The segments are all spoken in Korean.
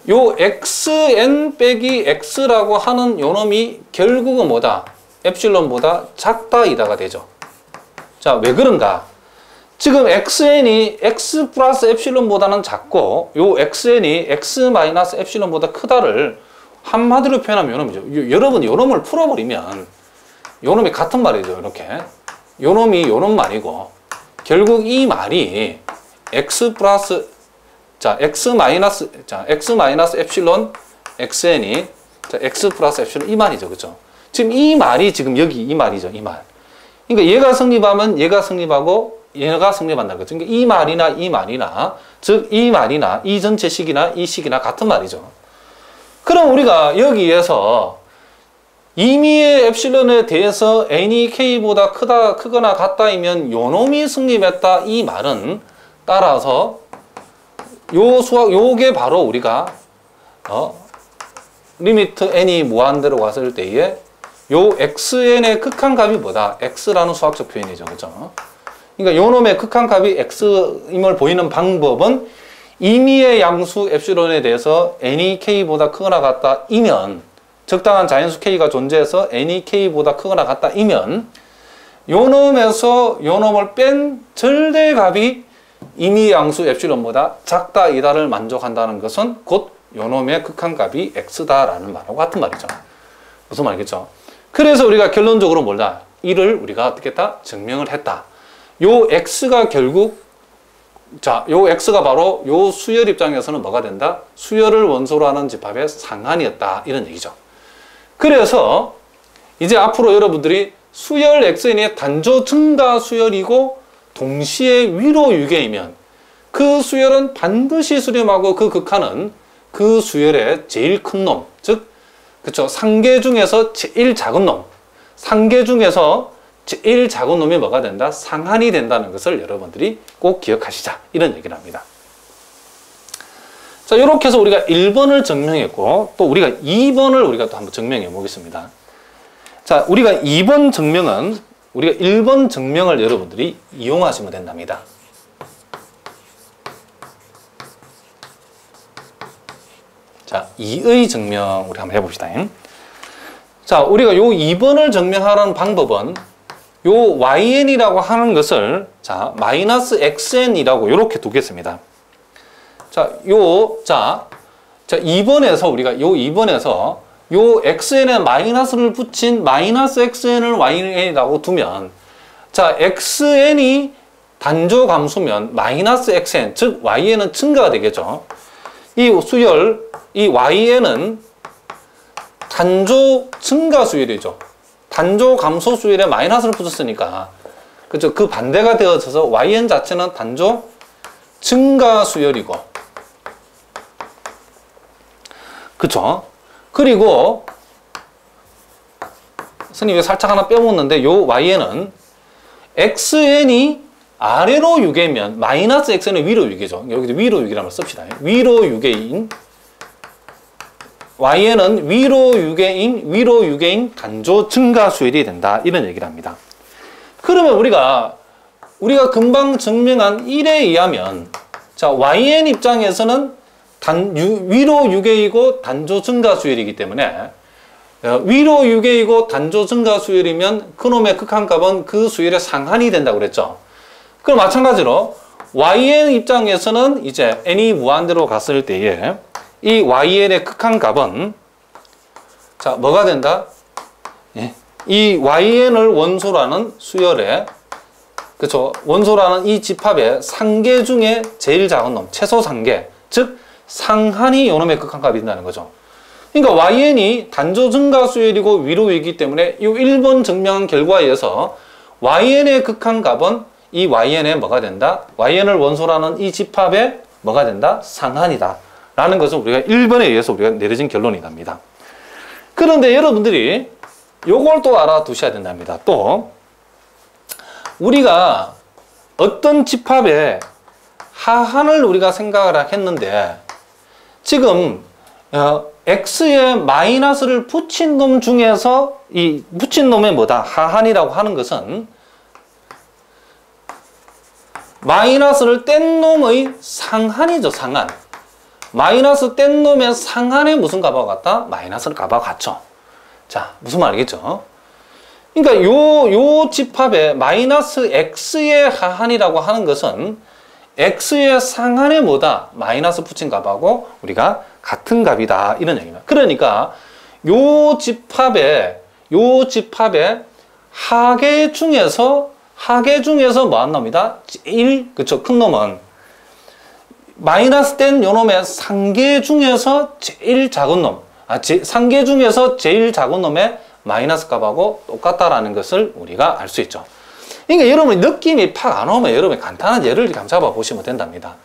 요 xn 빼기 x라고 하는 요 놈이 결국은 뭐다? 엡실론보다 작다 이다가 되죠. 자, 왜 그런가? 지금 xn이 x 플러스 엡실론보다는 작고 요 xn이 x 마이너스 엡실론보다 크다를 한마디로 표현하면 요 놈이죠. 여러분 요 놈을 풀어버리면 요 놈이 같은 말이죠. 이렇게 요 놈이 요 놈 말이고 결국 이 말이 x 플러스 x 마이너스 엡실론 xn이 x 플러스 엡실론 이 말이죠. 그죠? 지금 이 말이 지금 여기 이 말이죠. 이 말. 그러니까 얘가 성립하면 얘가 성립하고 얘가 성립한다는 거죠. 그러니까 이 말이나 즉 이 말이나 이 전체 식이나 이 식이나 같은 말이죠. 그럼 우리가 여기에서 임의의 엡실론에 대해서 n이 k보다 크거나 같다이면 요 놈이 성립했다 이 말은 따라서 요게 바로 우리가 리미트 n이 무한대로 갔을 때에 요 xn의 극한값이 뭐다? x라는 수학적 표현이죠. 그죠? 그러니까 요 놈의 극한값이 x임을 보이는 방법은 임의의 양수 엡실론에 대해서 n이 k보다 크거나 같다 이면 적당한 자연수 k가 존재해서 n이 k보다 크거나 같다 이면 요 놈에서 요 놈을 뺀 절대값이 임의의 양수 엡실론보다 작다 이다를 만족한다는 것은 곧 요 놈의 극한값이 x다라는 말하고 같은 말이죠. 무슨 말이겠죠? 그래서 우리가 결론적으로 뭐다? 이를 우리가 어떻게 했다? 증명을 했다. 요 x가 결국 요 x가 바로 요 수열 입장에서는 뭐가 된다? 수열을 원소로 하는 집합의 상한이었다. 이런 얘기죠. 그래서 이제 앞으로 여러분들이 수열 xn의 단조 증가 수열이고 동시에 위로 유계이면 그 수열은 반드시 수렴하고 그 극한은 그 수열의 제일 큰 놈, 즉 그쵸 상계 중에서 제일 작은 놈, 상계 중에서 제일 작은 놈이 뭐가 된다? 상한이 된다는 것을 여러분들이 꼭 기억하시자. 이런 얘기를 합니다. 자, 이렇게 해서 우리가 1번을 증명했고 또 우리가 2번을 우리가 또 한번 증명해 보겠습니다. 자, 우리가 2번 증명은 우리가 1번 증명을 여러분들이 이용하시면 된답니다. 자, 2의 증명 우리 한번 해봅시다. 자, 우리가 요 2번을 증명하는 방법은 요 yn이라고 하는 것을 자 마이너스 xn이라고 이렇게 두겠습니다. 자, 2번에서 우리가 요 2번에서 요 xn에 마이너스를 붙인 마이너스 xn을 yn이라고 두면 자 xn이 단조 감수면 마이너스 xn 즉 yn은 증가가 되겠죠. 이 수열 이 yn은 단조 증가 수열이죠. 단조 감소 수열에 마이너스를 붙였으니까 그죠? 그 반대가 되어져서 yn 자체는 단조 증가 수열이고 그쵸? 그리고 선생님이 살짝 하나 빼먹는데 요 y는 xn이 아래로 유계면 마이너스 x는 위로 유계죠. 여기도 위로 유계라는 걸 씁시다. 위로 유계인 y는 위로 유계인 단조 증가 수열이 된다. 이런 얘기를 합니다. 그러면 우리가 금방 증명한 1에 의하면 자 yn 입장에서는 위로 유계이고 단조 증가 수열이기 때문에 위로 유계이고 단조 증가 수열이면 그놈의 극한값은 그 수열의 상한이 된다고 그랬죠. 그럼 마찬가지로 yn 입장에서는 이제 n이 무한대로 갔을 때에 이 yn의 극한값은 자 뭐가 된다? 예. 이 yn을 원소로 하는 수열의 그쵸 원소로 하는 이 집합의 상계 중에 제일 작은 놈 최소 상계 즉 상한이 요놈의 극한값이 된다는 거죠. 그러니까 yn이 단조 증가 수열이고 위로 이기 때문에 이 1번 증명한 결과에 의해서 yn의 극한값은 이 yn에 뭐가 된다? yn을 원소로 하는 이 집합의 뭐가 된다? 상한이다. 라는 것을 우리가 1번에 의해서 우리가 내려진 결론이 납니다. 그런데 여러분들이 요걸 또 알아두셔야 된답니다. 또 우리가 어떤 집합의 하한을 우리가 생각을 했는데 지금 x에 마이너스를 붙인 놈 중에서 이 붙인 놈의 뭐다? 하한이라고 하는 것은 마이너스를 뗀 놈의 상한이죠. 상한. 마이너스 뗀 놈의 상한에 무슨 값하고 같다? 마이너스 값하고 같죠. 자, 무슨 말이겠죠? 그러니까 요 집합에 마이너스 x의 하한이라고 하는 것은 x의 상한에 뭐다? 마이너스 붙인 값하고 우리가 같은 값이다. 이런 얘기입니다. 그러니까 요 집합에 하계 중에서 뭐 한 놈이다? 제일 그쵸? 큰 놈은 마이너스 뗀 요 놈의 상계 중에서 제일 작은 놈, 상계 중에서 제일 작은 놈의 마이너스 값하고 똑같다라는 것을 우리가 알 수 있죠. 그러니까 여러분 느낌이 팍 안 오면 여러분이 간단한 예를 한번 잡아 보시면 된답니다.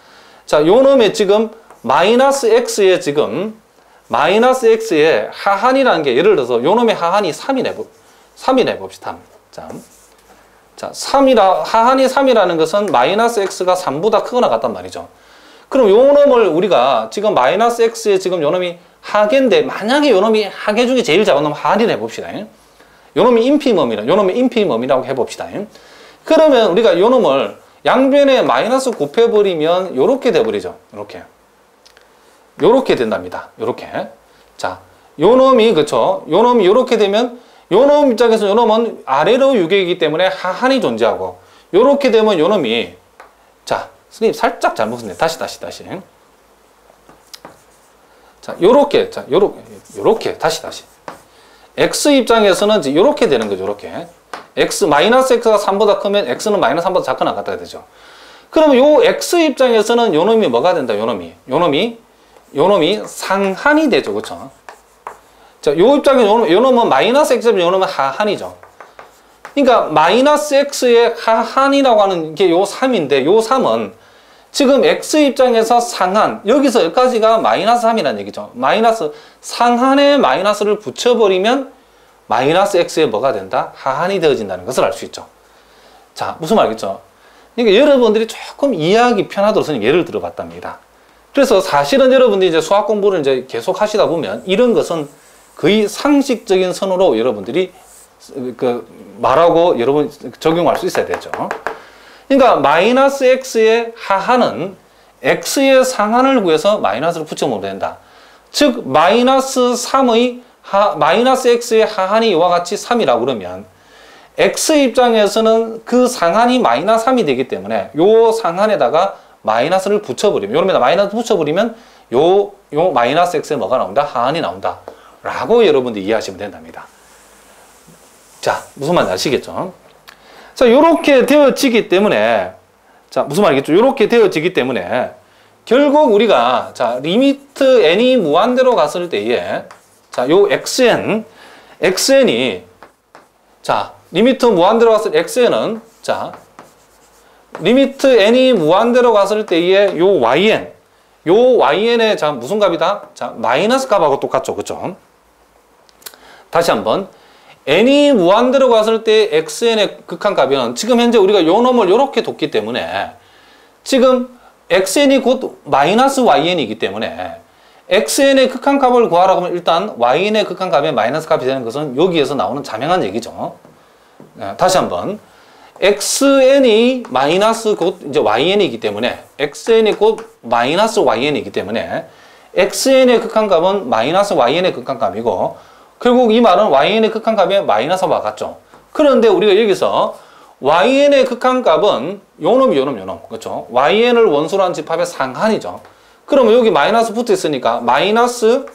자, 요 놈의 지금 마이너스 x의 하한이라는 게 예를 들어서 요 놈의 하한이 3이네 봅시다. 자, 하한이 3이라는 것은 마이너스 x가 3보다 크거나 같단 말이죠. 그럼 요 놈을 우리가 지금 마이너스 x의 지금 요 놈이 하계인데 만약에 요 놈이 하계 중에 제일 작은 놈 하한이라 해봅시다. 요 놈이 인피멈이라고 해봅시다. 그러면 우리가 요 놈을 양변에 마이너스 곱해버리면 요렇게 돼버리죠. 요렇게 된답니다. 요렇게. 자, 요 놈이 그쵸? 요 놈이 요렇게 되면 요 놈 입장에서 요 놈은 아래로 유격이기 때문에 하한이 존재하고 요렇게 되면 요 놈이 자, 선생님 살짝 잘못 썼네. 다시. 자, 요렇게 다시. x 입장에서는 이제 요렇게 되는 거죠. 요렇게. 마이너스 x가 3보다 크면 x는 마이너스 3보다 작거나 같아야 되죠. 그러면 요 x 입장에서는 요 놈이 뭐가 된다? 요 놈이 상한이 되죠. 그렇죠? 자, 요 입장에 요 놈은 마이너스 x면 요 놈은 하한이죠. 그러니까 마이너스 x의 하한이라고 하는 게 요 3인데 요 3은 지금 x 입장에서 상한, 여기서 여기까지가 마이너스 3이라는 얘기죠. 상한에 마이너스를 붙여버리면 마이너스 x에 뭐가 된다? 하한이 되어진다는 것을 알 수 있죠. 자, 무슨 말이겠죠? 그러니까 여러분들이 조금 이해하기 편하도록 선생님 예를 들어봤답니다. 그래서 사실은 여러분들이 이제 수학 공부를 이제 계속 하시다 보면 이런 것은 거의 상식적인 선으로 여러분들이 말하고 여러분 적용할 수 있어야 되죠. 그러니까 마이너스 x의 하한은 x의 상한을 구해서 마이너스를 붙여보면 된다. 즉 마이너스 x의 하한이 이와 같이 3이라고 그러면 x 입장에서는 그 상한이 마이너스 3이 되기 때문에 요 상한에다가 마이너스를 붙여버리면 요놈에다 마이너스 붙여버리면 요 마이너스 x에 뭐가 나온다? 하한이 나온다. 라고 여러분들 이해하시면 된답니다. 자, 무슨 말인지 아시겠죠? 자, 요렇게 되어지기 때문에 자, 무슨 말이겠죠? 요렇게 되어지기 때문에 결국 우리가 자, 리미트 n이 무한대로 갔을 때에 자, 요 xn이 자, 리미트 무한대로 갔을 때 xn은 자, 리미트 n이 무한대로 갔을 때에 요 yn의 자, 무슨 값이다? 자, 마이너스 값하고 똑같죠. 그쵸? 다시 한번 n이 무한대로 갔을 때 xn의 극한값은 지금 현재 우리가 요 놈을 요렇게 뒀기 때문에 지금 xn이 곧 마이너스 yn이기 때문에 xn의 극한값을 구하라고 하면 일단 yn의 극한값의 마이너스 값이 되는 것은 여기에서 나오는 자명한 얘기죠. 다시 한번 xn이 마이너스 곧 이제 yn이기 때문에 xn이 곧 마이너스 yn이기 때문에 xn의 극한값은 마이너스 yn의 극한값이고 결국 이 말은 yn의 극한값의 마이너스와 같죠. 그런데 우리가 여기서 yn의 극한값은 요 놈. 그렇죠? yn을 원수로 한 집합의 상한이죠. 그러면 여기 마이너스 붙어 있으니까 마이너스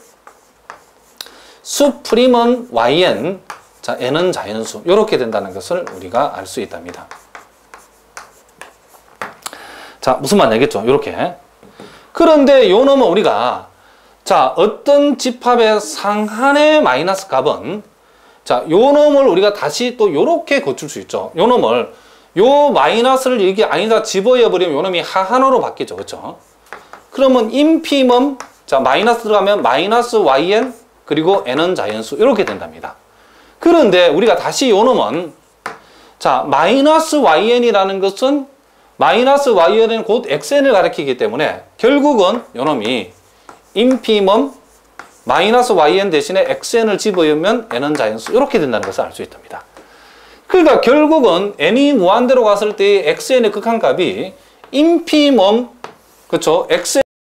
수프림은 yn, 자, n은 자연수. 이렇게 된다는 것을 우리가 알 수 있답니다. 자, 무슨 말인지 알겠죠? 이렇게. 그런데 요 놈은 우리가 자, 어떤 집합의 상한의 마이너스 값은 자, 요 놈을 우리가 다시 또 요렇게 고칠 수 있죠. 요 놈을 요 마이너스를 여기 아니다 집어여 버리면 요 놈이 하한으로 바뀌죠. 그렇죠? 그러면 인피멈 자, 마이너스 들어가면 마이너스 yn 그리고 n은 자연수 이렇게 된답니다. 그런데 우리가 다시 요 놈은 자, 마이너스 yn이라는 것은 마이너스yn은 곧 xn을 가리키기 때문에 결국은 요 놈이 인피멈 마이너스 yn 대신에 xn을 집어넣으면 n은 자연수 이렇게 된다는 것을 알 수 있답니다. 그러니까 결국은 n이 무한대로 갔을 때 xn의 극한값이 인피멈 그렇죠?